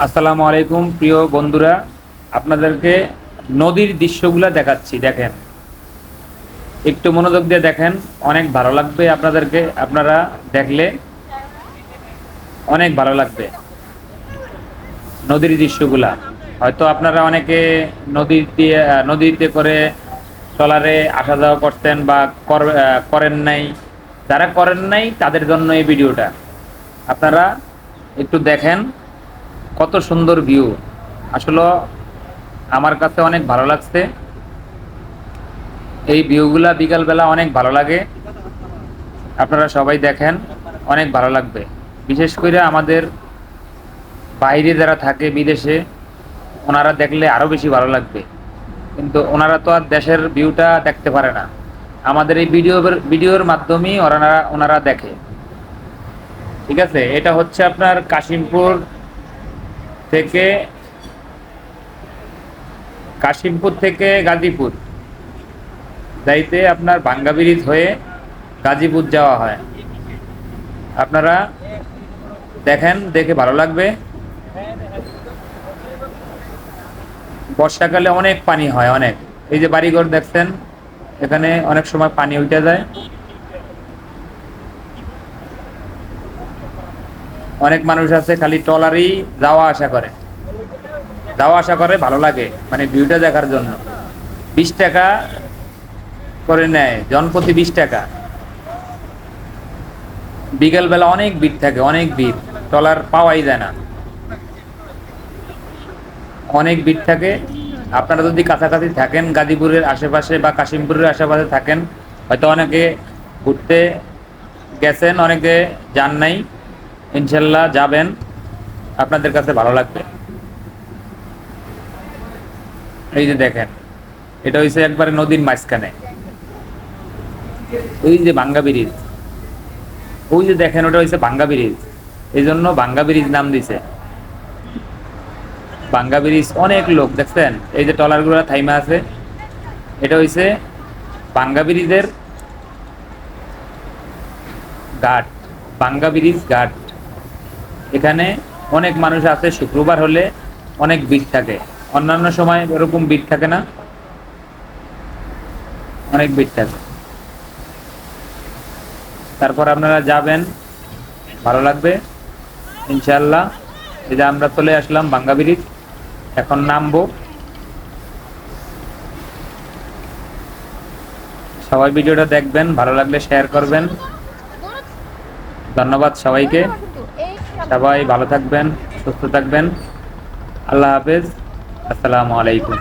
আসসালামু আলাইকুম প্রিয় বন্ধুরা, আপনাদেরকে নদীর দৃশ্যগুলো দেখাচ্ছি। দেখেন, একটু মনোযোগ দিয়ে দেখেন, অনেক ভালো লাগবে আপনাদেরকে। আপনারা দেখলে অনেক ভালো লাগবে নদীর দৃশ্যগুলা। হয়তো আপনারা অনেকে নদীতে করে ট্রলারে আসা যাওয়া করতেন বা করেন নাই। যারা করেন নাই তাদের জন্য এই ভিডিওটা। আপনারা একটু দেখেন কত সুন্দর ভিউ। আসলে আমার কাছে অনেক ভালো লাগছে এই ভিউগুলা। বিকালবেলা অনেক ভালো লাগে। আপনারা সবাই দেখেন, অনেক ভালো লাগবে। বিশেষ করে আমাদের বাইরে যারা থাকে বিদেশে, ওনারা দেখলে আরো বেশি ভালো লাগবে। কিন্তু ওনারা তো আর দেশের ভিউটা দেখতে পারে না। আমাদের এই ভিডিওর মাধ্যমেই ওনারা দেখে। ঠিক আছে, এটা হচ্ছে আপনার থেকে কাশিমপুর থেকে গাজীপুর যাইতে আপনার ভাঙ্গা ব্রিজ হয়ে গাজীপুর যাওয়া হয়। আপনারা দেখেন, দেখে ভালো লাগবে। বর্ষাকালে অনেক পানি হয়, অনেক। এই যে বাড়িঘর দেখছেন, এখানে অনেক সময় পানি উঠে যায়। অনেক মানুষ আছে খালি ট্রলারই যাওয়া আসা করে ভালো লাগে, মানে ভিউটা দেখার জন্য। 20 টাকা করে নেয়, জনপ্রতি 20 টাকা। বিকেল বেলা অনেক ভিড় থাকে, অনেক ভিড়, ট্রলার পাওয়াই যায় না, অনেক ভিড় থাকে। আপনারা যদি কাছাকাছি থাকেন, গাজীপুরের আশেপাশে বা কাশিমপুরের আশেপাশে থাকেন, হয়তো অনেকে ঘুরতে গেছেন, অনেকে যান নাই। ইনশাল্লাহ যাবেন, আপনাদের কাছে ভালো লাগবে। এই যে দেখেন, এটা হইছে একবারে নদীর মাঝখানে। ওই যে ভাঙ্গা ব্রিজ, ওই যে দেখেন, ওটা হইছে ভাঙ্গা ব্রিজ। এই জন্য ভাঙ্গা ব্রিজ নাম দিছে। ভাঙ্গা ব্রিজ অনেক লোক দেখছেন, এই যে ট্রলার গুলা থাইমা আছে, এটা হইছে ভাঙ্গা ব্রিজের ঘাট, ভাঙ্গা ব্রিজ ঘাট। এখানে অনেক মানুষ আছে, শুক্রবার হলে অনেক ভিড় থাকে। অন্যান্য সময় এরকম ভিড় থাকে না, অনেক ভিড় থাকে। তারপর আপনারা যাবেন, ভালো লাগবে ইনশাল্লাহ। এই যে আমরা চলে আসলাম ভাঙ্গা ব্রিজ, এখন নামবো। সবাই ভিডিওটা দেখবেন, ভালো লাগলে শেয়ার করবেন। ধন্যবাদ সবাইকে। সবাই ভালো থাকবেন, সুস্থ থাকবেন। আল্লাহ হাফেজ। আসসালামু আলাইকুম।